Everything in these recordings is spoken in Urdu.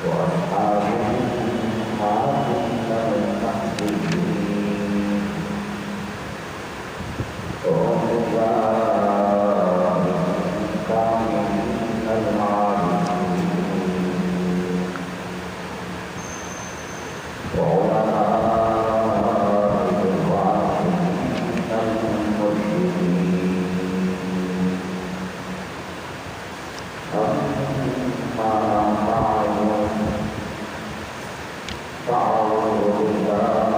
وأصحابه أصحاب المحجوبين أولئك كانوا من العابدين وأولئك كانوا من المرشدين أما بعد فأعوذ بالله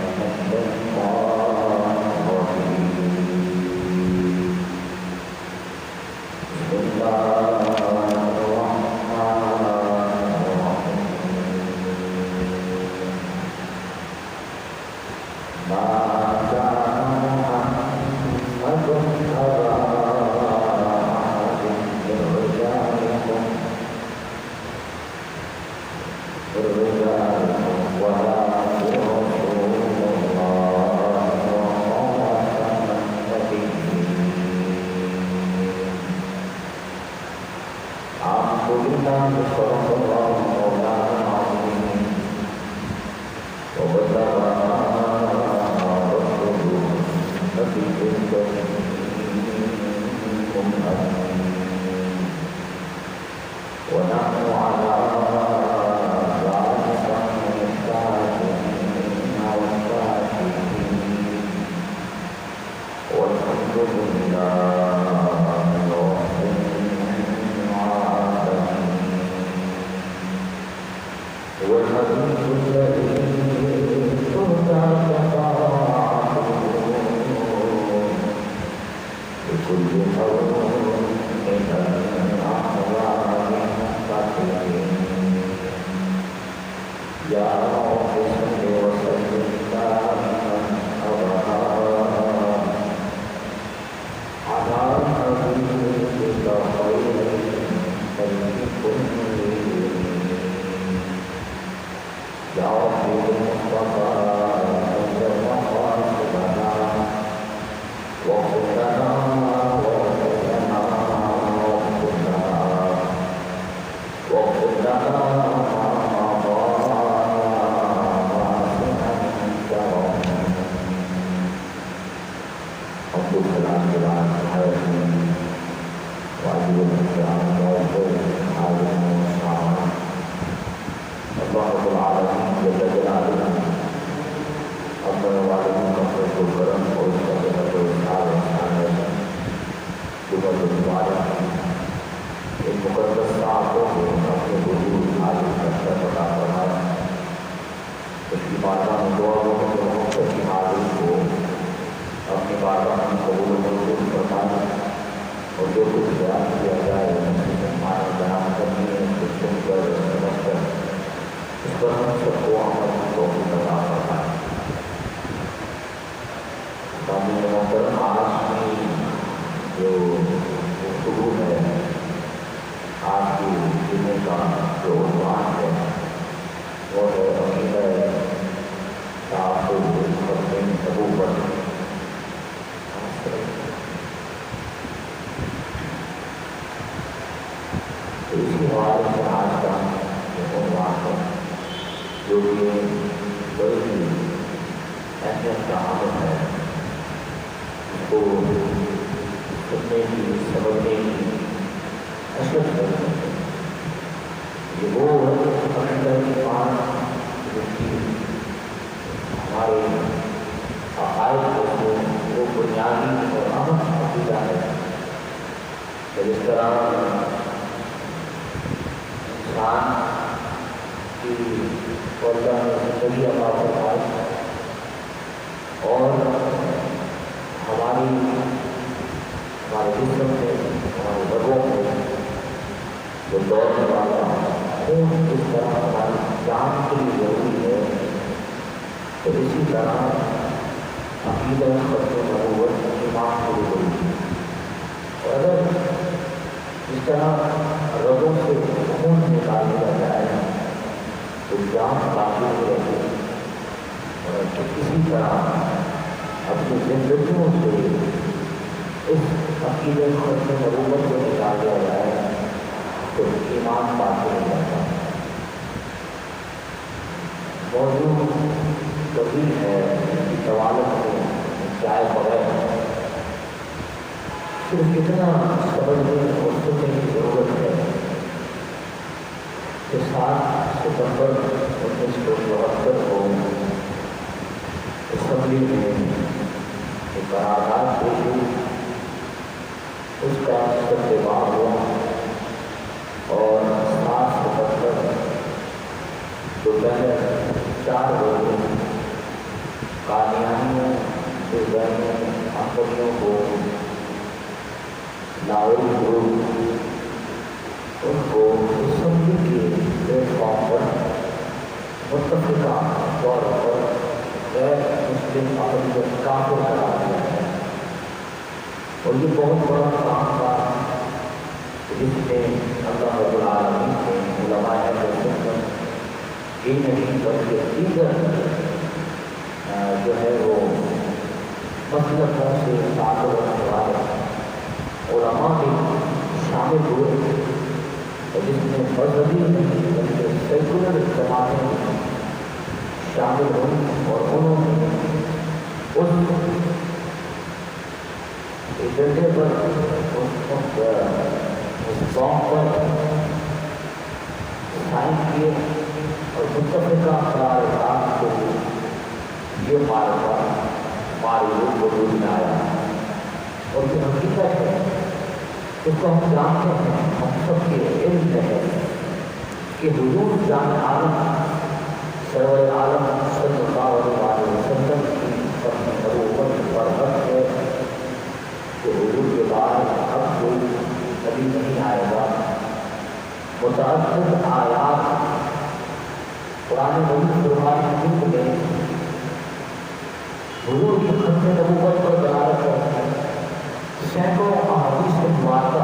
من الشيطان الرجيم بسم الله الرحمن الرحيم ما كان محمد أبا أحد من رجالكم ولكن رسول الله وخاتم النبيين الحمد لله صدق الله مولانا العظيم وبلغ رسوله النبي الكريم الأمين ونحن على ذلك من الشاهدين والشاكرين والحمد لله رب العالمين هو الحديث الذي ترجى شفاعته لكل قول من الأحوال المستقيم يا رب صل وسلم دائما أبدا على حبيبك خير الخلق كلهم يا رب المصطفى صل وقاتلنا واغفر لنا واغفر لنا واغفر لنا اللہ رب العالمین جل جلالہ اپنے والدین کا فضل و کرم اور اس کا رحمت و احسان ہے صبح دوبارہ ایک مقدس ساعتوں کو اپنے حضور حاضر کرتا پتا فرمایا اس کی بارگاہ میں دعا لوگوں کے محبت کی حاضری کو اپنی بارگاہ میں قبول و منظور فرمایا اور جو کچھ بیان کیا جائے ہمارے بیان کرنے کو سن کر سمجھ کر اس پر ہم سب کو عمل کی توفیق عطا فرمائے۔ سامعین محترم، آج کی جو گفتگو ہے، آج کی جمعے کا جو عنوان ہے وہ ہے عقیدہ تعصب اپنی نبوت۔ اسی حوالے سے آج کا عنوان ہے جو یہ بڑی اہمیت کا عمل ہے، اس کو سننے کی سمجھنے کی حسرت کرتے ہیں۔ یہ وہ عقیدہ ایمان جو کہ ہمارے عقائد کو وہ بنیادی اور اہم عقیدہ ہے کہ جس طرح انسان کی اللہ نے زندگی عطا فرمائی اور ہمارے جسم میں ہمارے رگوں میں جو دوڑنے والا خون اس طرح ہماری جان کے لیے ضروری ہے، تو اسی طرح عقیدہ ختم نبوت ایمان کے لیے ضروری ہے۔ اور اگر اس طرح رگوں سے خون نکال دیا جائے تو جان باقی ہو رہی ہے، اور اسی طرح اپنی زندگیوں سے اس عقیدے ختم نبوت کو نکال دیا جائے تو ایمان باقی ہو جاتا ہے۔ موضوع طویل ہے کی طوالت میں جائے بغیر صرف اتنا سمجھنے اور سننے کی ضرورت ہے کہ 7 ستمبر 1974 کو اسمبلی میں ایک قرارداد پیش ہوئی، اس کا استعمال ہوا اور 7 ستمبر دوپہر 4 بجے قادیانیوں کے بہنوں احمدیوں کو لاہوری گروپ ان کو اسمبلی کے پلیٹ فارم پر متفقہ طور پر غیر مسلم اقلیت کافر قرار دیا ہے، اور یہ بہت بڑا کام تھا جس میں اللہ رب العالمین نے علماء اہل سنت یہ نہیں بلکہ دیگر جو ہے وہ مسلکوں سے تعلق رکھنے والے علماء بھی شامل ہوئے، اور جس میں مذہبی نہیں بلکہ سیکولر جماعتیں شامل ہوئی، اور انہوں نے اس ایجنڈے پر اس قوم پر سائن کیے اور متفقہ قرارداد کے لیے یہ معرفہ ہمارے لوگ وجود میں آیا، اور یہ حقیقت ہے اس کو ہم جانتے ہیں، ہم سب کے علم ہے کہ حضور جان عالم سرور عالم صلی اللہ علیہ وسلم کی اپنی نبوت پر حق ہے کہ حضور کے بعد اب کوئی نبی نہیں آئے گا۔ متعدد آیات قرآن مجید فرمانے میں حضور کی ختم نبوت پر دلالت کرتے ہیں، سینکڑوں احادیث مبارکہ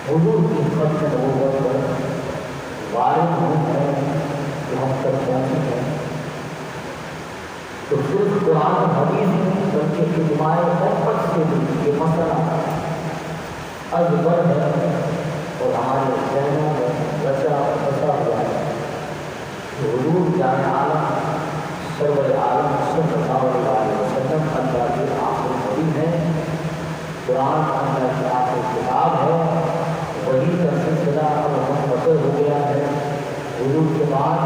حضور کی ختم نبوت پر وارد ہوئی ہیں کہ ہم تک پہنچی ہیں۔ تو صرف قرآن حدیث نہیں بلکہ اجماع امت سے بھی یہ مسئلہ ازبر ہے اور ہمارے ذہنوں میں بسا ہوا ہے۔ حضور جان عالم سرور عالم صلی اللہ علیہ وسلم اللہ کے آخری نبی ہیں، قرآن اللہ کی آخری کتاب ہے، وہی کا سلسلہ اب منتقل ہو گیا ہے۔ حضور کے بعد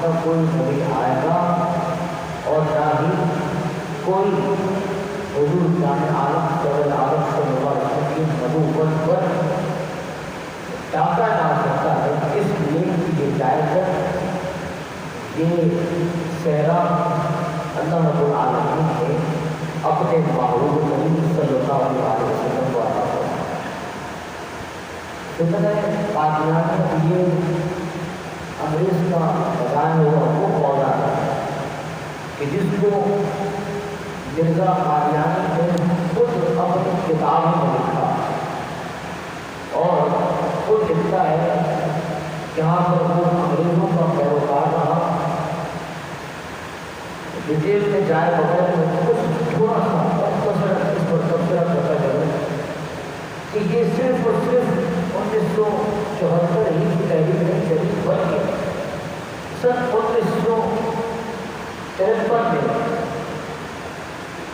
نہ کوئی نبی آئے گا اور نہ ہی کوئی حضور جان عالم سرور عالم صلی اللہ علیہ وسلم کی نبوت پر ٹاکا جا سکتا ہے، اس لیے یہ جائزہ یہ صحرا اللہ رب العالمین نے اپنے محبوب نبی صلی اللہ علیہ وسلم کو عطا فرمایا۔ فتنہ قادیانیہ یہ انگریز کا لگایا ہوا وہ پودا ہے کہ جس کو مرزا قادیانی نے خود اپنی کتاب میں لکھا، اور خود لکھتا ہے جہاں پر وہ انگریزوں کا پیروکار رہا، ڈیٹیل میں جائے بغیر میں کچھ تھوڑا سا مختصر اس پر تبصرہ کرتا چلوں کہ یہ صرف اور صرف 1974 ہی کی تحریک نہیں چلی، بلکہ سن 1953 میں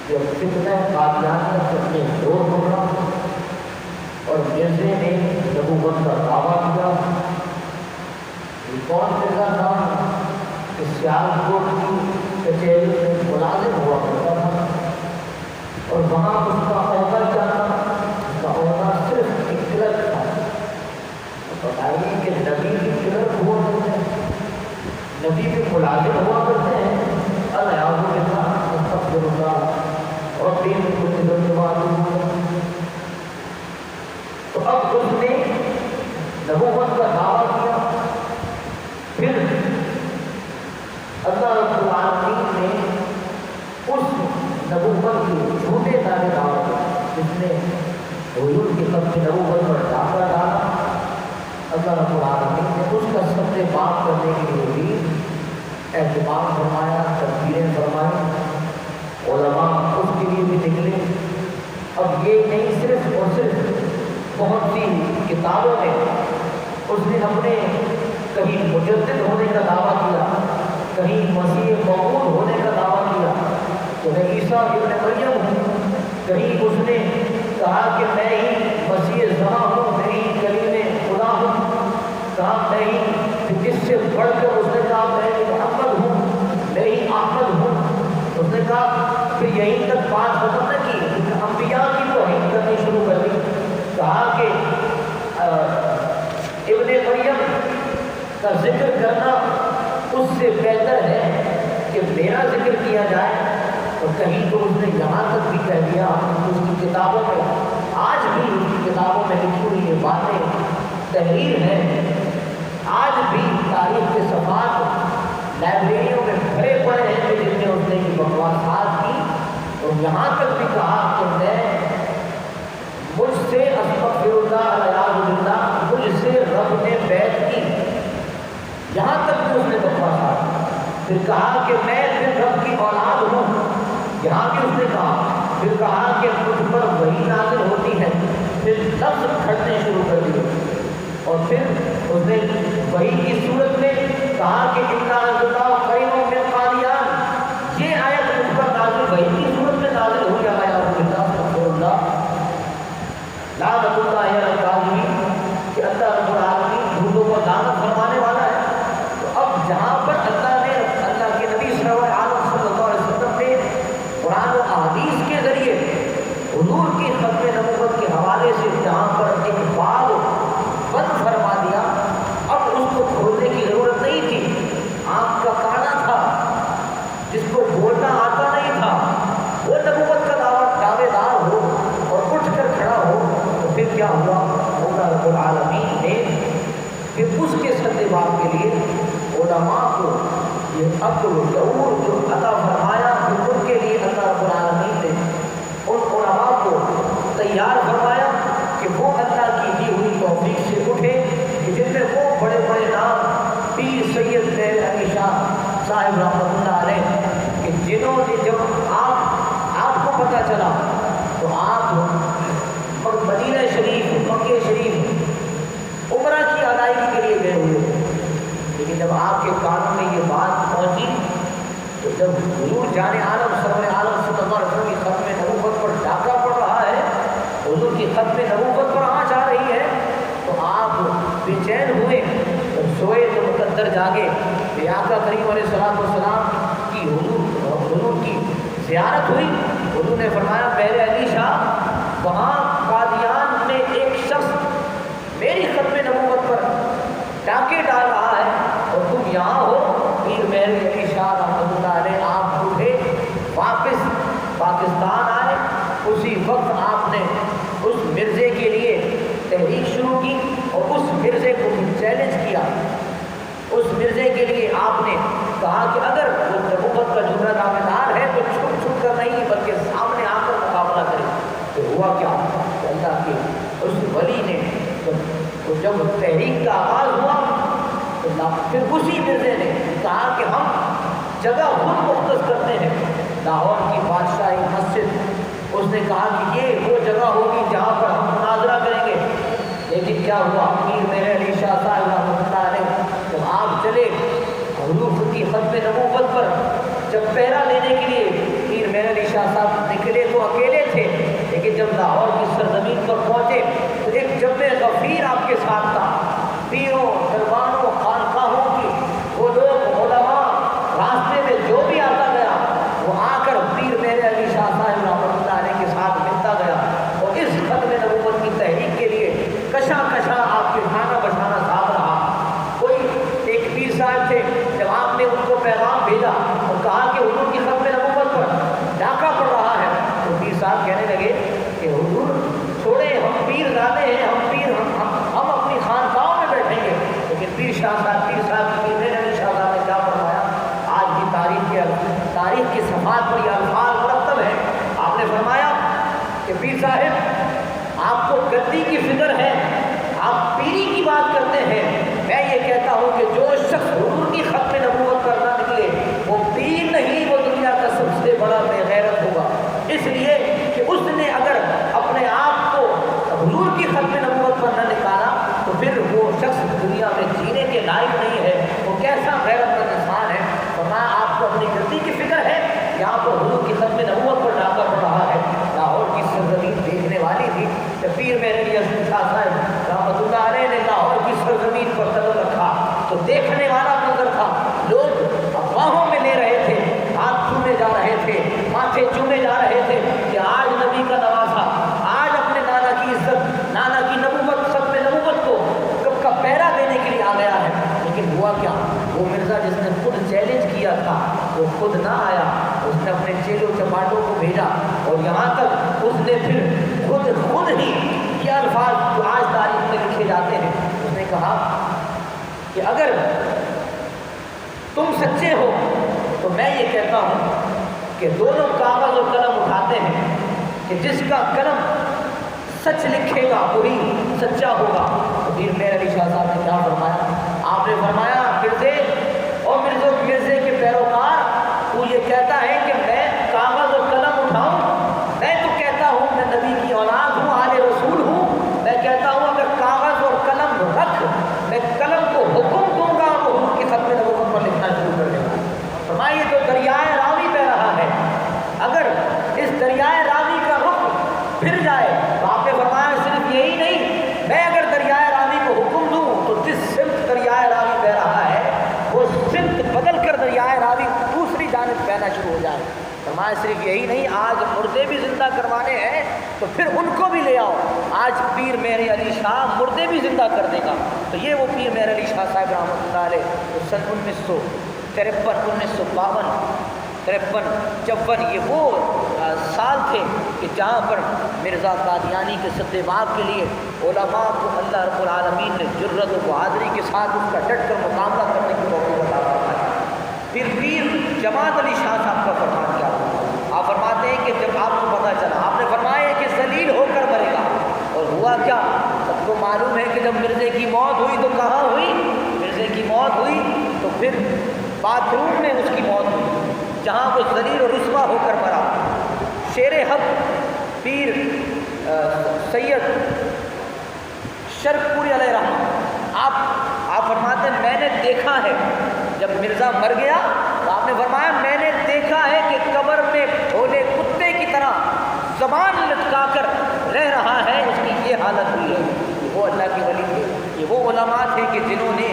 جب فتنہ قادیانیہ اپنے زور پکڑا اور مرزے نے نبوت کا دعویٰ کیا۔ یہ کون مرزا تھا کہ سیالکوٹ کی کچہری میں ملازم ہوا کرتا تھا، اور وہاں اس کا عہدہ کیا تھا؟ اس کا عہدہ صرف ایک کلرک تھا۔ بتائیے کہ نبی بھی کلرک ہوا کرتے ہیں، نبی بھی ملازم ہوا کرتے ہیں، الیاذ باللہ، استغفر اللہ، اور دین کو نظر معلوم۔ تو اب اس نے نبوت کا دعویٰ کیا، پھر اللہ رب العالمین نے اس نبوت کی جھوٹے دعوے دعوت جس نے حضور کی ختم نبوت پر ڈاکہ ڈالا، اللہ رب العالمین نے اس کا سب سے بات کرنے کے لیے بھی اہتمام فرمایا، تدبیریں فرمائی، علماء اس کے لیے بھی نکلے۔ اب یہ نہیں صرف اور صرف بہت سی کتابوں میں اس نے اپنے کہیں مجدد ہونے کا دعویٰ کیا، کہیں مسیح موعود ہونے کا دعویٰ کیا تو میں عیسیٰ ابن مریم ہوں، کہیں اس نے کہا کہ میں ہی مسیح زماں ہوں، میں ہی کلیم خدا ہوں، کہا میں ہی، اس سے بڑھ کر اس نے کہا میں محمد ہوں، میں ہی احمد ہوں۔ اس نے کہا پھر یہیں تک بات ختم نہ کی، انبیاء کی توہین کرنی شروع کر دی، کہا کہ ابن مریم کا ذکر کرنا اس سے بہتر ہے کہ میرا ذکر کیا جائے۔ اور کہیں تو اس نے یہاں تک بھی کہہ دیا، اس کی کتابوں میں آج بھی اس کی کتابوں میں لکھی ہوئی یہ باتیں تحریر ہیں، آج بھی تاریخ کے صفحات لائبریریوں میں بھرے پڑے ہیں کہ جن میں اس نے یہ بکواسات کی، اور یہاں تک بھی کہا کہ میں مجھ سے استغفر اللہ والعیاذ باللہ، مجھ سے رب نے بیعت کی، یہاں تک بھی اس نے بکواسات کی۔ پھر کہا کہ میں پھر رب کی اولاد ہوں، یہاں بھی اس نے کہا۔ پھر کہا کہ مجھ پر وحی نازل ہوتی ہے، پھر لفظ کھڑنے شروع کر دیے، اور پھر اس نے وحی کی صورت میں کہا کہ اِنَّا أَنزَلْنَاهُ قَرِيبٌ مِّن قَادِیان، یہ آیت مجھ پر نازل وحی کی صورت میں نازل ہوئی، استغفر اللہ لعنت اللہ علی الکاذبین، کہ اللہ رب العالمین جھوٹوں کو لعنت فرمانے والا ہے۔ تو اب جہاں پر اللہ نے، اللہ کے نبی صلی اللہ علیہ وسلم نے قرآن و احادیث کے ذریعے حضور کی ختم نبوت کے حوالے سے جہاں پر ایک باب بند فرما دیا، اب اس کو کھولنے کی ضرورت نہیں تھی۔ آنکھ کا کانا تھا، جس کو بولنا آتا نہیں تھا، وہ نبوت کا دعوے دار ہو اور اٹھ کر کھڑا ہو، تو پھر کیا ہوا؟ مولا رب العالمین نے پھر اس کے سد باب کے لیے علماء کو یہ عقل و شعور جو عطا فرمایا، پھر ان کے لیے اللہ رب العالمین نے ان علماء کو تیار فرمایا کہ وہ اللہ کی دی ہوئی توفیق سے اٹھے، کہ جن میں وہ بڑے بڑے نام پیر سید مہر علی شاہ صاحب رحمۃ اللہ علیہ، کہ جنہوں نے جب آپ کو پتہ چلا تو آپ مدینہ شریف، مکہ شریف عمرہ کی ادائیگی کے لیے گئے ہوئے تھے، لیکن جب آپ کے کانوں میں یہ بات پہنچی تو جب حضور جان عالم سرور عالم صلی اللہ علیہ وسلم کی ختم نبوت پر ڈاکہ پڑ رہا ہے، حضور کی ختم نبوت پر آنچ آ رہی ہے، تو آپ بے چین ہوئے، اور سوئے تو مقدر جاگے کہ آقا کریم علیہ السلام کی حضور کی زیارت ہوئی۔ حضور نے فرمایا پہلے علی شاہ، وہاں قادیان میں ایک شخص میری ختم نبوت پر ڈاکے ڈال رہا ہے، اور تم یہاں ہو۔ پیر مہر علی شاہ رحمۃ اللہ علیہ آپ اٹھے، واپس پاکستان آئے، اسی وقت آپ نے اس مرزے کے لیے تحریک شروع کی، اور اس مرزے کو چیلنج کیا۔ اس مرزے کے لیے آپ نے کہا کہ اگر وہ نبوت کا جملہ دعوے دار ہے تو چھپ چھپ کر نہیں بلکہ سامنے آ کر مقابلہ کرے۔ تو ہوا کیا کہ اللہ کے اس ولی نے جب تحریک کا آغاز ہوا تو پھر اسی مرزے نے کہا کہ ہم جگہ خود مختص کرتے ہیں، لاہور کی بادشاہی مسجد، اس نے کہا کہ یہ وہ جگہ ہوگی جہاں پر ہم مناظرہ کریں گے۔ لیکن کیا ہوا؟ پیر مہر علی شاہ صاحب رحمۃ اللہ علیہ جب آپ چلے حضور کی ختم نبوت پر، جب پہرا لینے کے لیے پیر مہر علی شاہ صاحب نکلے تو اکیلے تھے، لیکن جب لاہور کی سرزمین پر پہنچے تو ایک جم غفیر آپ کے ساتھ تھا، پیروں، دربانوں، خانقاہوں کی وہ لوگ، علماء، راستے میں جو بھی آتا گیا وہ آ کر پیر مہر علی شاہ صاحب رحمۃ اللہ علیہ کے ساتھ ملتا گیا، اور اس ختم نبوت کی تحریک کے لیے کشا کشا آپ کے کھانا بچانا ساتھ رہا۔ کوئی ایک پیر صاحب تھے، جب آپ نے ان کو پیغام بھیجا اور کہا کہ حضور کی ختم نبوت پر ڈاکہ پڑ رہا ہے، تو پیر صاحب کہنے لگے کہ حضور چھوڑے، ہم پیر زادے ہیں، ہم اپنی خانقاہوں میں بیٹھیں گے۔ لیکن پیر صاحب کی پیر علی شاہ صاحب نے کیا فرمایا؟ آج بھی تاریخ کے صفحات پر یہ الفاظ مرتب ہیں۔ آپ نے فرمایا کہ پیر صاحب آپ کو گدی کی فکر ہے، آپ پیری کی بات کرتے ہیں، میں یہ کہتا ہوں کہ جو شخص حضور کی ختم نبوت پر نہ نکلے وہ پیر نہیں، وہ دنیا کا سب سے بڑا بے غیرت ہوگا، اس لیے کہ اس نے اگر اپنے آپ کو حضور کی ختم نبوت پر نہ نکالا تو پھر وہ شخص دنیا میں جینے کے لائق نہیں ہے، وہ کیسا غیرت مند انسان ہے۔ بیعہ دینے کے لیے آ گیا ہے، لیکن ہوا کیا، وہ مرزا جس نے خود چیلنج کیا تھا وہ خود نہ آیا، اس نے اپنے چیلوں چپاٹوں کو بھیجا، اور یہاں تک اس نے پھر خود ہی یہ الفاظ جو آج تاریخ میں لکھے جاتے ہیں، اس نے کہا کہ اگر تم سچے ہو تو میں یہ کہتا ہوں کہ دونوں کاغذ اور قلم اٹھاتے ہیں کہ جس کا قلم سچ لکھے گا وہی سچا ہوگا۔ تو پیر مہر علی شاہ صاحب نے کیا فرمایا؟ آپ نے فرمایا مرزے اور مرزے کے پیروکار، تو یہ کہتا ہے کہ میں کاغذ اور قلم اٹھاؤں؟ میں تو کہتا ہوں میں نبی کی اولاد ہوں، آل رسول ہوں، میں کہتا ہوں اگر کاغذ اور قلم رکھ، میں قلم کو حکم دوں گا وہ حضور کی ختم نبوت پر لکھنا شروع کر دے گا۔ فرمائیے تو دریائے راوی بہ رہا ہے، اگر اس دریائے راوی کا رخ پھر جائے تو آپ نے فرمایا صرف یہی نہیں، میں اگر دریائے راوی کو حکم دوں تو جس سمت دریائے راوی بہ رہا ہے وہ سمت بدل کر دریائے راوی دوسری جانب بہنا شروع ہو جائے۔ فرمایا صرف یہی نہیں، آج مردے بھی زندہ کروانے ہیں تو پھر ان کو بھی لے آؤ۔ آج پیر مہر علی شاہ مردے بھی زندہ کر دے گا۔ تو یہ وہ پیر مہر علی شاہ صاحب رحمۃ اللہ علیہ سن 1953 1952 53 یہ وہ سال تھے کہ جہاں پر مرزا قادیانی کے سد باب کے لیے علماء کو اللہ رب العالمین نے جرت و بہادری کے ساتھ اس کا ڈٹ کر مقابلہ کرنے کی موقع عطا فرمایا۔ پھر پیر جماعت علی شاہ صاحب کا فرمان کیا، آپ فرماتے ہیں کہ جب آپ کو پتہ چلا، آپ نے فرمایا کہ ذلیل ہو کر مرے گا، اور ہوا کیا، سب کو معلوم ہے کہ جب مرزے کی موت ہوئی تو کہاں ہوئی؟ مرزے کی موت ہوئی تو پھر باتھ روم میں اس کی موت ہوئی، جہاں وہ ذلیل و رسوا ہو کر مرا۔ شیر حق پیر سید شرف پوری علیہ رحمہ آپ فرماتے ہیں میں نے دیکھا ہے جب مرزا مر گیا تو آپ نے فرمایا میں نے دیکھا ہے کہ قبر میں بھولے کتے کی طرح زبان لٹکا کر رہ رہا ہے، اس کی یہ حالت ہوئی ہے۔ وہ اللہ کے ولی تھے، یہ وہ علماء تھے کہ جنہوں نے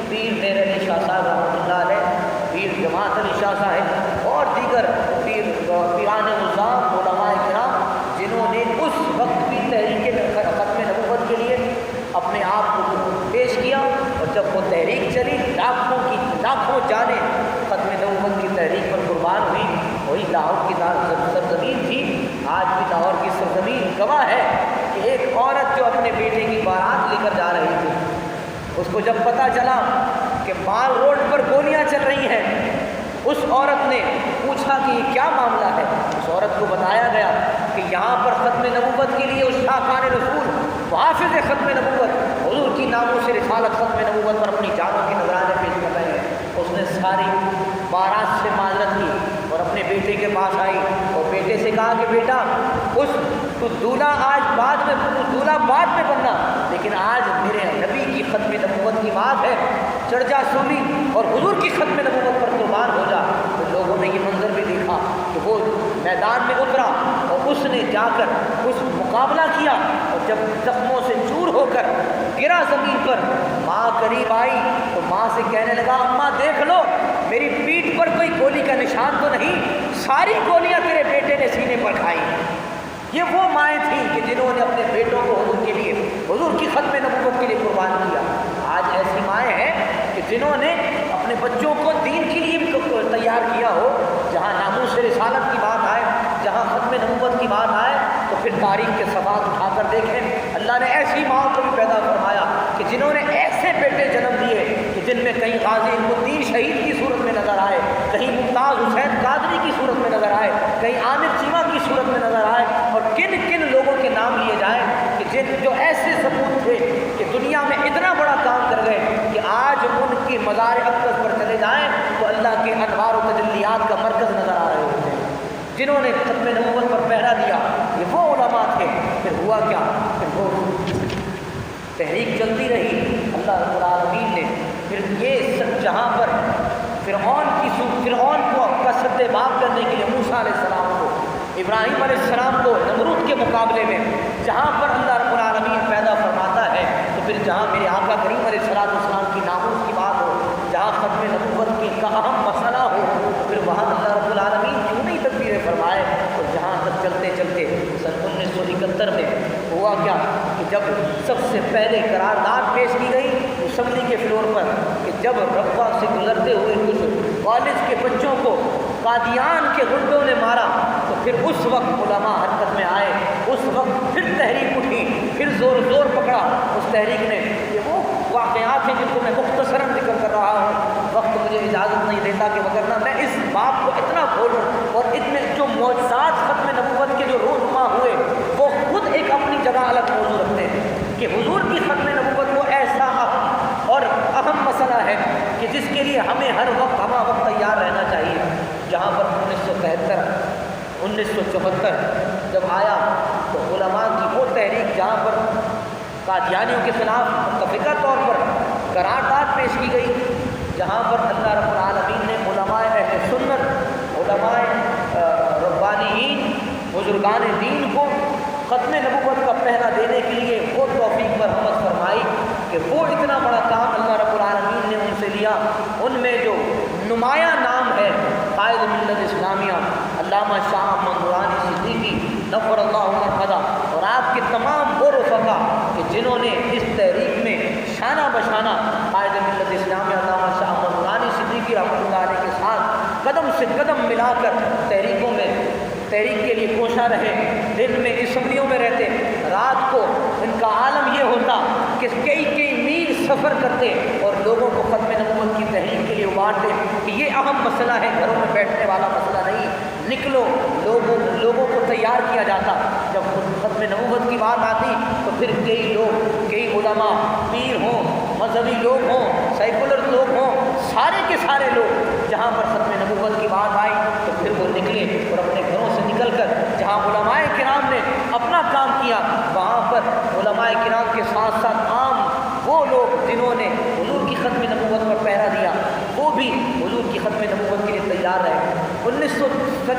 پیر مہر علی شاہ صاحب رحمۃ اللہ علیہ، پیر جماعت علی شاہ صاحب اور دیگر پیران نظام علماء کرام جنہوں نے اس وقت بھی تحریک ختم نبوت کے لیے اپنے آپ کو پیش کیا، اور جب وہ تحریک چلی لاکھوں جانیں ختم نبوت کی تحریک پر قربان ہوئی۔ وہی لاہور کی سرزمین تھی، آج بھی لاہور کی سرزمین گواہ ہے کہ ایک عورت جو اپنے بیٹے کی بارات لے کر جا رہی تھی، اس کو جب پتہ چلا کہ مال روڈ پر گولیاں چل رہی ہیں، اس عورت نے پوچھا کہ یہ کیا معاملہ ہے۔ اس عورت کو بتایا گیا کہ یہاں پر ختم نبوت کے لیے اس شاہکار رسول محافظ ختم نبوت حضور کی ناموں سے رسالت ختم نبوت پر اپنی جانوں کے نذرانے پیش کر رہے ہیں۔ اس نے ساری بارات سے معذرت کی اور اپنے بیٹے کے پاس آئی اور بیٹے سے کہا کہ بیٹا تو دولہا بعد میں بننا، لیکن آج میرے نبی کی ختم نبوت کی بات ہے، چڑھ جا سولی اور حضور کی ختم نبوت پر قربان ہو جا۔ تو لوگوں نے یہ منظر بھی دیکھا کہ وہ میدان میں اترا اور اس نے جا کر اس مقابلہ کیا، اور جب زخموں سے چور ہو کر گرا زمین پر، ماں قریب آئی تو ماں سے کہنے لگا اماں دیکھ لو میری پیٹھ پر کوئی گولی کا نشان تو نہیں، ساری گولیاں تیرے بیٹے نے سینے پر کھائی۔ یہ وہ مائیں تھیں کہ جنہوں نے اپنے بیٹوں کو حضور کے لیے، حضور کی ختم نبوت کے لیے قربان کیا۔ آج ایسی مائیں ہیں کہ جنہوں نے اپنے بچوں کو دین کے لیے بھی تیار کیا ہو، جہاں ناموس رسالت کی بات آئے، جہاں ختم نبوت کی بات آئے تو پھر تاریخ کے صفحات اٹھا کر دیکھیں۔ اللہ نے ایسی ماں کو بھی پیدا فرمایا کہ جنہوں نے ایسے بیٹے جنم دیے کہ جن میں کہیں غازی علم الدین شہید کی صورت میں نظر آئے، کہیں ممتاز حسین قادری کی صورت میں نظر آئے، کہیں عامر چیمہ کی صورت میں نظر آئے، اور کن کن لوگوں کے نام لیے جائیں کہ جو ایسے ثبوت تھے کہ دنیا میں اتنا بڑا کام کر گئے کہ آج ان کی مزار اقدس پر چلے جائیں تو اللہ کے انوار و تجلیات کا مرکز نظر آ رہے ہوتے ہیں، جنہوں نے ختم نبوت پر پہرا دیا۔ یہ وہ علماء تھے۔ پھر ہوا کیا، پھر وہ تحریک چلتی رہی، اللہ رب العالمین نے پھر یہ سب جہاں پر فرعون کو کا سد باب کرنے کے لیے موسیٰ علیہ السلام کو، ابراہیم علیہ السلام کو نمرود کے مقابلے میں جہاں پر اللہ رب العالمین پیدا فرماتا ہے، تو پھر جہاں میرے آقا کریم علیہ السلام کی ناموس کی بات ہو، جہاں ختم نبوت کا اہم مسئلہ ہو، پھر وہاں اللہ رب العالمین کیوں نہیں تدبیریں فرمائے۔ اور جہاں تک چلتے چلتے سن 1971 میں ہوا کیا کہ جب سب سے پہلے قرارداد پیش کی گئی تو سب کے فلور پر کہ جب ربوہ سے گزرتے ہوئے کچھ کالج کے بچوں کو قادیان کے غنڈوں نے مارا تو پھر اس وقت علماء حرکت میں آئے، اس وقت پھر تحریک اٹھی، پھر زور پکڑا اس تحریک نے۔ یہ وہ واقعات ہیں جن کو میں مختصراً ذکر کر رہا ہوں، وقت مجھے اجازت نہیں دیتا کہ وگرنہ میں اس باب کو اتنا کھولوں، اور اتنے جو معجزات ختم نبوت کے جو رونما ہوئے وہ خود ایک اپنی جگہ الگ موضوع رکھتے ہیں کہ حضور کی ختم نبوت وہ ایسا اور اہم مسئلہ ہے کہ جس کے لیے ہمیں ہر وقت وقت تیار رہنا چاہیے۔ جہاں پر 1974 جب آیا تو علماء کی وہ تحریک جہاں پر قادیانیوں کے خلاف متفقہ طور پر قرارداد پیش کی گئی، جہاں پر اللہ رب العالمین نے علماء اہل سنت، علماء ربانیین، بزرگان دین کو ختم نبوت کا پہرا دینے کے لیے وہ توفیق مرحمت فرمائی کہ وہ اتنا بڑا کام اللہ رب العالمین نے ان سے لیا۔ ان میں جو نمایاں نام ہے قائد ملت اسلامیہ علامہ شاہ احمد نورانی صدیقی نور اللہ مرقدہ، اور آپ کے تمام وہ رفقا کہ جنہوں نے اس تحریک میں شانہ بشانہ قائد ملت اسلامیہ علامہ شاہ احمد نورانی صدیقی رحمۃ اللہ علیہ کے ساتھ قدم سے قدم ملا کر تحریک کے لیے کوشاں رہے، دن میں اسمبلیوں میں رہتے، رات کو ان کا عالم یہ ہوتا کہ کئی میل سفر کرتے اور لوگوں کو ختم نبوت کی تحریک کے لیے ابھارتے کہ یہ اہم مسئلہ ہے، گھروں میں بیٹھنے والا مسئلہ نہیں، نکلو۔ لوگوں کو تیار کیا جاتا۔ جب ختم نبوت کی بات آتی تو پھر کئی علماء، پیر ہوں، مذہبی لوگ ہوں، سیکولر لوگ ہوں، سارے کے سارے لوگ جہاں پر ختم نبوت کی بات آئی تو پھر وہ نکلے اور اپنے گھروں سے نکل کر جہاں علماء کرام نے اپنا کام کیا وہاں پر علماء کرام کے ساتھ ساتھ عام وہ لوگ جنہوں نے حضور کی ختم نبوت پر پہرا دیا وہ بھی حضور کی ختم نبوت کے لیے تیار رہے۔ 1974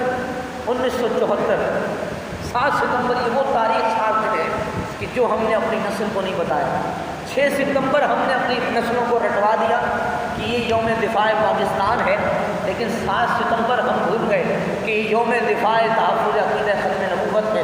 7 ستمبر یہ وہ تاریخ ساتھ ہے کہ جو ہم نے اپنی نسل کو نہیں بتایا۔ 6 ستمبر ہم نے اپنی نسلوں کو رٹوا دیا کہ یہ یوم دفاع پاکستان ہے، لیکن 7 ستمبر ہم بھول گئے کہ یہ یوم دفاع تحفظ عقیدہ ختم نبوت ہے۔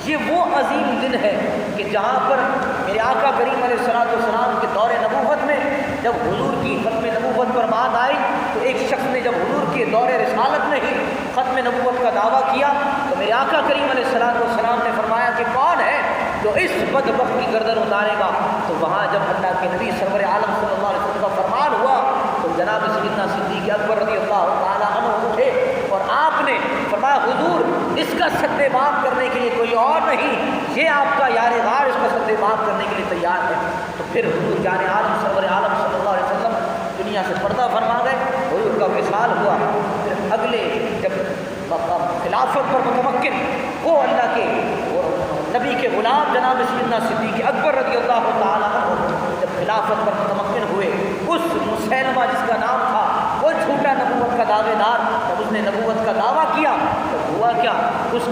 یہ وہ عظیم دن ہے کہ جہاں پر میرے آقا کریم علیہ الصلوۃ والسلام کے دور نبوت میں جب حضور کی ختم نبوت پر بات آئی تو ایک شخص نے جب حضور کے دور رسالت میں ہی ختم نبوت کا دعویٰ کیا تو میرے آقا کریم علیہ الصلوۃ والسلام نے فرمایا کہ کون ہے جو اس بدبخت کی گردن اتارے گا؟ تو وہاں جب اللہ کے نبی سرور عالم صلی اللہ علیہ وسلم کا فرمان ہوا تو جناب سیدنا صدیق اکبر رضی اللہ تعالیٰ عنہ اٹھے اور آپ نے فرمایا حضور اس کا سد باب کرنے کے لیے کوئی اور نہیں، یہ آپ کا یار غار اس کا سد باب کرنے کے لیے تیار ہے۔ تو پھر حضور جان عالم سرور عالم صلی اللہ علیہ وسلم دنیا سے پردہ فرما گئے، حضور کا وصال ہوا۔ پھر اگلے جب خلافت پر متمکن وہ اللہ کے نبی کے غلام جناب سیدنا صدیق اکبر رضی اللہ تعالیٰ عنہ جب خلافت پر متمکن ہوئے، اس مسیلمہ جس کا نام تھا وہ جھوٹا نبوت کا دعوے دار، جب اس نے نبوت کا دعویٰ کیا تو ہوا کیا، اس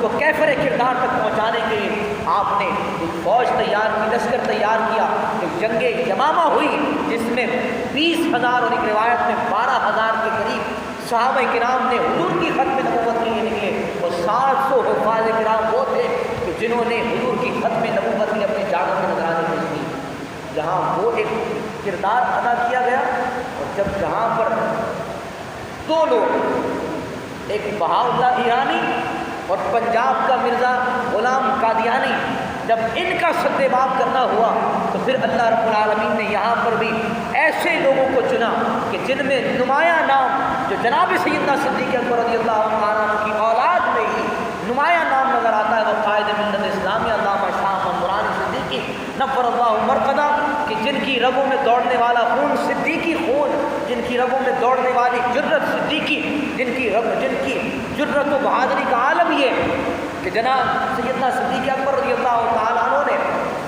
کو کیفر کردار تک پہنچانے کے لیے آپ نے ایک فوج تیار کی، لشکر تیار کیا، ایک جنگ یمامہ ہوئی جس میں 20,000 اور ایک روایت میں 12,000 کے قریب صحابہ کرام نے حضور کی ختم نبوت کے لیے نکلے، اور 700 حفاظ کرام وہ تھے کہ جنہوں نے حضور کی ختم نبوت کے لیے اپنی جانوں میں نذرانے پیش کی۔ جہاں وہ ایک کردار ادا کیا گیا، اور جہاں پر 2 لوگ، ایک بہاؤاللہ ایرانی اور پنجاب کا مرزا غلام قادیانی، جب ان کا سد باب کرنا ہوا تو پھر اللہ رب العالمین نے یہاں پر بھی ایسے لوگوں کو چنا کہ جن میں نمایاں نام جو جناب سیدنا صدیق اکبر رضی اللہ عنہ کی اولاد میں ہی نمایاں نام نظر آتا ہے، وہ قائد ملت اسلامیہ علامہ شاہ احمد نورانی صدیقی نور اللہ مرقدہ، کہ جن کی رگوں میں دوڑنے والا خون صدیقی خون، جن کی رگوں میں دوڑنے والی جرت صدیقی، جن کی جرت و بہادری کا عالم یہ کہ جناب سیدنا صدیق اکبر رضی اللہ تعالیٰ عنہ نے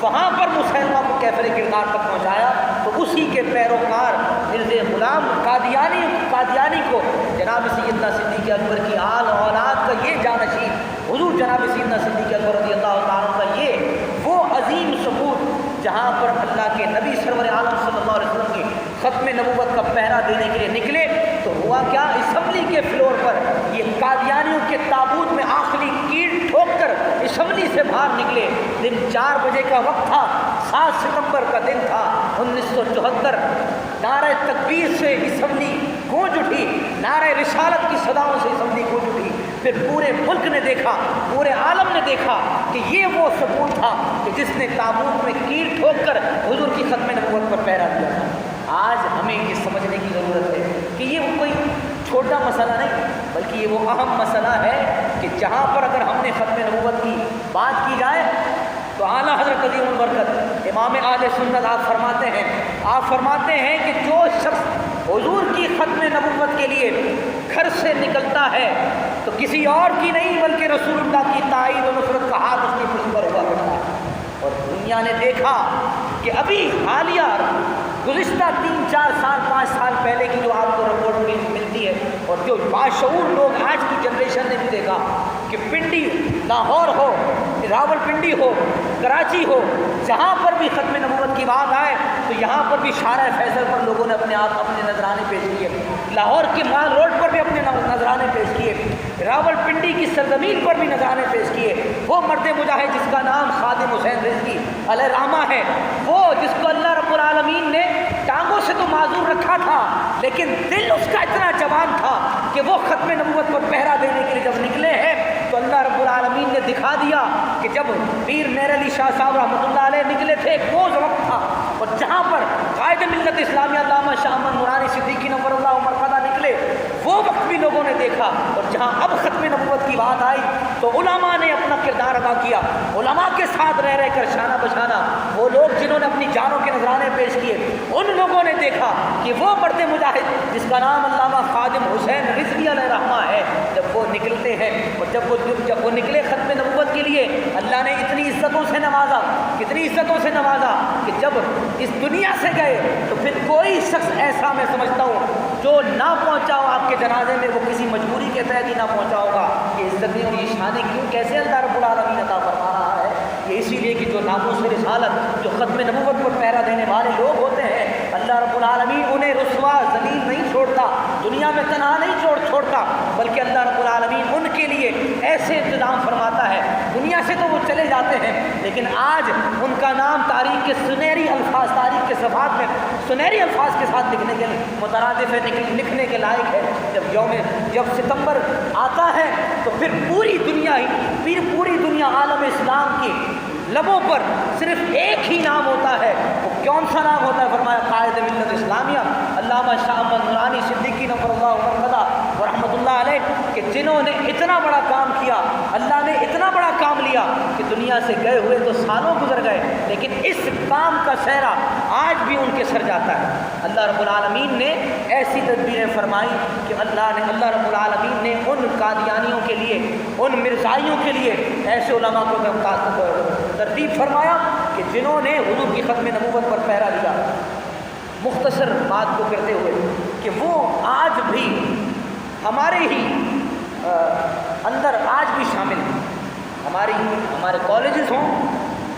وہاں پر مسلمہ کو کیفر کردار تک پہنچایا، تو اسی کے پیروکار مرزا غلام قادیانی کو جناب سیدنا صدیق اکبر کی آل اولاد کا یہ جانشین حضور جناب سیدنا صدیق اکبر رضی اللہ تعالیٰ عنہ کا یہ وہ عظیم ثبوت جہاں پر اللہ کے نبی سرور عالم صلی اللہ علیہ وسلم کی ختم نبوت کا پہرا دینے کے لیے نکلے تو ہوا کیا، اسمبلی کے فلور پر یہ قادیانیوں کے تابوت میں آخری کیل ٹھوک کر اسمبلی سے باہر نکلے۔ دن 4 بجے کا وقت تھا، 7 ستمبر کا دن تھا، 1974 نعرہ تکبیر سے اسمبلی گونج اٹھی، نعرہ رسالت کی صداؤں سے اسمبلی گونج اٹھی، پھر پورے ملک نے دیکھا، پورے عالم نے دیکھا کہ یہ وہ سکون تھا کہ جس نے تابوت میں کیل ٹھوک کر حضور کی ختم نبوت پر پہرا دیا تھا۔ آج ہمیں یہ سمجھنے کی ضرورت ہے کہ یہ کوئی چھوٹا مسئلہ نہیں، بلکہ یہ وہ اہم مسئلہ ہے کہ جہاں پر اگر ہم نے ختم نبوت کی بات کی جائے تو اعلیٰ حضرت عظیم البرکت امام اہل سنت آپ فرماتے ہیں کہ جو شخص حضور کی ختم نبوت کے لیے گھر سے نکلتا ہے تو کسی اور کی نہیں بلکہ رسول اللہ کی تائید و نصرت کا ہاتھ اس کی پشت پر ہوا کرتا ہے۔ اور دنیا نے دیکھا کہ ابھی حالیہ گزشتہ 3-4 سال 5 سال پہلے کی جو آپ کو رپورٹ ملتی ہے اور جو باشعور لوگ آج کی جنریشن نے بھی دیکھا کہ پنڈی لاہور ہو، راول پنڈی ہو، کراچی ہو، جہاں پر بھی ختم نبوت کی بات آئے تو یہاں پر بھی شارع فیصل پر لوگوں نے اپنے نذرانے پیش کیے، لاہور کے مال روڈ پر بھی اپنے نذرانے پیش کیے، راول پنڈی کی سرزمین پر بھی نذرانے پیش کیے۔ وہ مرد مجاہد جس کا نام خادم حسین رضوی علیہ رحمہ ہے، وہ جس کو اللہ رب العالمین نے ٹانگوں سے تو معذور رکھا تھا لیکن دل اس کا اتنا جوان تھا کہ وہ ختم نبوت پر پہرا دینے کے لیے جب نکلے ہیں تو اللہ رب العالمین نے دکھا دیا کہ جب پیر میر علی شاہ صاحب رحمۃ اللہ علیہ نکلے تھے ایک بوجھ وقت تھا، اور جہاں پر قائد ملت اسلامیہ علامہ شاہ احمد نورانی صدیقی نور اللہ مرقدہ نکلے وہ وقت بھی لوگوں نے دیکھا، اور جہاں اب ختم نبوت کی بات آئی تو علماء نے اپنا کردار ادا کیا، علماء کے ساتھ رہ کر شانہ بشانہ وہ لوگ جنہوں نے اپنی جانوں کے نذرانے پیش کیے، ان لوگوں نے دیکھا کہ وہ مرد مجاہد جس کا نام علامہ خادم حسین رضوی علیہ رحمہ ہے، جب وہ نکلتے ہیں اور جب وہ نکلے ختم نبوت کے لیے، اللہ نے اتنی عزتوں سے نوازا، کتنی عزتوں سے نوازا کہ جب اس دنیا سے گئے تو پھر کوئی شخص ایسا میں سمجھتا ہوں جو نہ پہنچا ہو آپ کے جنازے میں، وہ کسی مجبوری کے تحت ہی نہ پہنچا ہوگا۔ یہ عزتیں اور یہ شانیں کیوں کیسے اللہ رب العالمین عطا فرما رہا ہے؟ یہ اسی لیے کہ جو ناموس رسالت، جو ختم نبوت پر پہرا دینے والے لوگ ہوتے ہیں، اللہ رب العالمین انہیں رسوا ذلیل نہیں چھوڑتا، دنیا میں تنہا نہیں چھوڑتا، بلکہ اللہ رب العالمین ان کے لیے ایسے انتظام فرماتا ہے۔ دنیا سے تو وہ چلے جاتے ہیں لیکن آج ان کا نام تاریخ کے سنہری الفاظ، تاریخ کے صفحات میں سنہری الفاظ کے ساتھ لکھنے کے مترادف ہے، لکھنے کے لائق ہے۔ جب ستمبر آتا ہے تو پھر پوری دنیا عالم اسلام کی لبوں پر صرف ایک ہی نام ہوتا ہے، وہ کون سا نام ہوتا ہے؟ فرمایا قائد ملت اسلامیہ علامہ شاہ احمد نورانی صدیقی نور اللہ مرقدہ ورحمۃ اللہ علیہ، کہ جنہوں نے اتنا بڑا کام کیا، اللہ نے اتنا بڑا کام لیا کہ دنیا سے گئے ہوئے تو سالوں گزر گئے لیکن اس کام کا سہرا آج بھی ان کے سر جاتا ہے۔ اللہ رب العالمین نے ایسی تدبیریں فرمائی کہ اللہ رب العالمین نے ان قادیانیوں کے لیے، ان مرزائیوں کے لیے ایسے علماء کو ترتیب فرمایا کہ جنہوں نے حضور کی ختم نبوت پر پہرا دیا۔ مختصر بات کو کرتے ہوئے کہ وہ آج بھی ہمارے ہی اندر آج بھی شامل ہیں، ہمارے کالجز ہوں،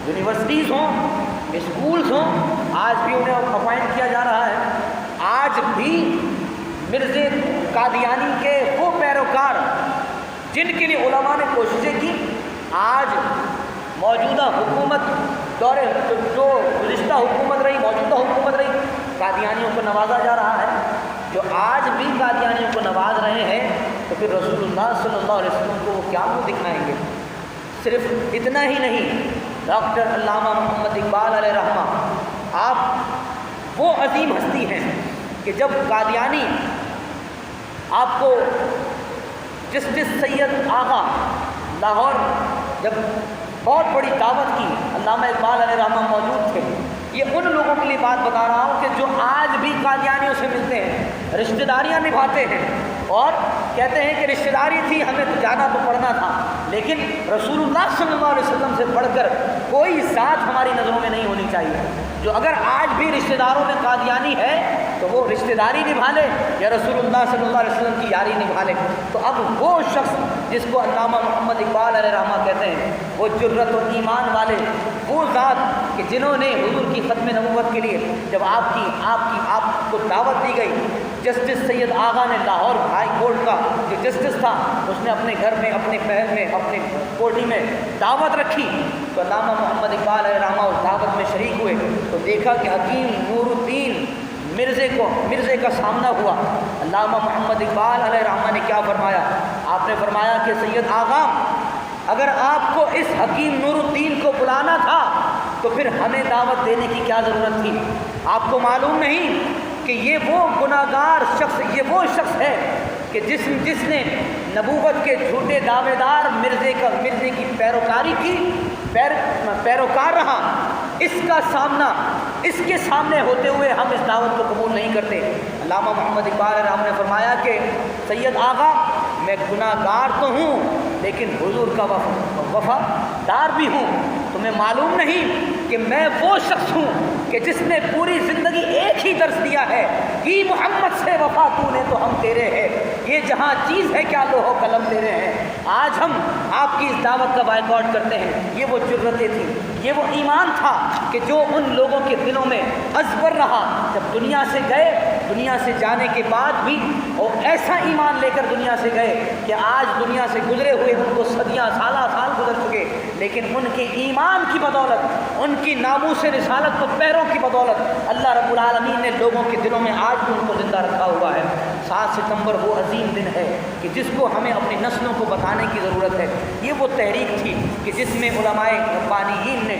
یونیورسٹیز ہوں، اسکولز ہوں، آج بھی انہیں اپوائنٹ کیا جا رہا ہے۔ آج بھی مرزے قادیانی کے وہ پیروکار جن کے لیے علماء نے کوششیں کی، آج موجودہ حکومت جو گزشتہ حکومت رہی، موجودہ حکومت رہی، قادیانیوں کو نوازا جا رہا ہے۔ جو آج بھی قادیانیوں کو نواز رہے ہیں تو پھر رسول اللہ صلی اللہ علیہ وسلم کو وہ کیا منہ دکھائیں گے؟ صرف اتنا ہی نہیں، ڈاکٹر علامہ محمد اقبال علیہ رحمہ آپ وہ عظیم ہستی ہیں کہ جب قادیانی آپ کو جسٹس سید آغا لاہور جب بہت بڑی دعوت کی، علامہ اقبال علیہ رحمہ موجود تھے۔ یہ ان لوگوں کے لیے بات بتا رہا ہوں کہ جو آج بھی قادیانیوں سے ملتے ہیں، رشتہ داریاں نبھاتے ہیں اور کہتے ہیں کہ رشتہ داری تھی، ہمیں تو جانا تو پڑنا تھا، لیکن رسول اللہ صلی اللہ علیہ وسلم سے بڑھ کر کوئی ذات ہماری نظروں میں نہیں ہونی چاہیے۔ جو اگر آج بھی رشتہ داروں میں قادیانی ہے تو تو وہ رشتہ داری نبھا لے یا رسول اللہ صلی اللہ علیہ وسلم کی یاری نبھا لے۔ تو اب وہ شخص جس کو علامہ محمد اقبال علیہ رحمہ کہتے ہیں، وہ جرت و ایمان والے، وہ ذات کہ جنہوں نے حضور کی ختم نبوت کے لیے جب آپ کو دعوت دی گئی، جسٹس سید آغا نے لاہور ہائی کورٹ کا جو جسٹس تھا، اس نے اپنے گھر میں، اپنے محل میں، اپنے کوٹھی میں دعوت رکھی، تو علامہ محمد اقبال علیہ رحمہ اس دعوت میں شریک ہوئے تو دیکھا کہ حکیم نور الدین مرزے کا سامنا ہوا۔ علامہ محمد اقبال علیہ رحمہ نے کیا فرمایا؟ آپ نے فرمایا کہ سید آغا، اگر آپ کو اس حکیم نور الدین کو بلانا تھا تو پھر ہمیں دعوت دینے کی کیا ضرورت تھی؟ آپ کو معلوم نہیں کہ یہ وہ گناہگار شخص، یہ وہ شخص ہے کہ جس نے نبوت کے جھوٹے دعوے دار مرزے کی پیروکاری کی، پیروکار رہا، اس کا سامنا، اس کے سامنے ہوتے ہوئے ہم اس دعوت کو قبول نہیں کرتے۔ علامہ محمد اقبال رحمہ نے فرمایا کہ سید آغا، میں گناہ گار تو ہوں لیکن حضور کا وفادار بھی ہوں۔ تمہیں معلوم نہیں کہ میں وہ شخص ہوں کہ جس نے پوری زندگی ایک ہی درس دیا ہے کہ محمد سے وفا تو نے تو ہم تیرے ہیں، یہ جہاں چیز ہے کیا لوح و قلم تیرے ہیں۔ آج ہم آپ کی اس دعوت کا بائیکاٹ کرتے ہیں۔ یہ وہ جرتیں تھیں، یہ وہ ایمان تھا کہ جو ان لوگوں کے دلوں میں ازبر رہا جب دنیا سے گئے، دنیا سے جانے کے بعد بھی اور ایسا ایمان لے کر دنیا سے گئے کہ آج دنیا سے گزرے ہوئے ان کو صدیاں سال گزر چکے، لیکن ان کے ایمان کی بدولت، ان کی ناموس رسالت و پیروں کی بدولت اللہ رب العالمین نے لوگوں کے دلوں میں آج بھی ان کو زندہ رکھا ہوا ہے۔ 7 ستمبر وہ عظیم دن ہے کہ جس کو ہمیں اپنی نسلوں کو بتانے کی ضرورت ہے۔ یہ وہ تحریک تھی کہ جس میں علماء ربانیین نے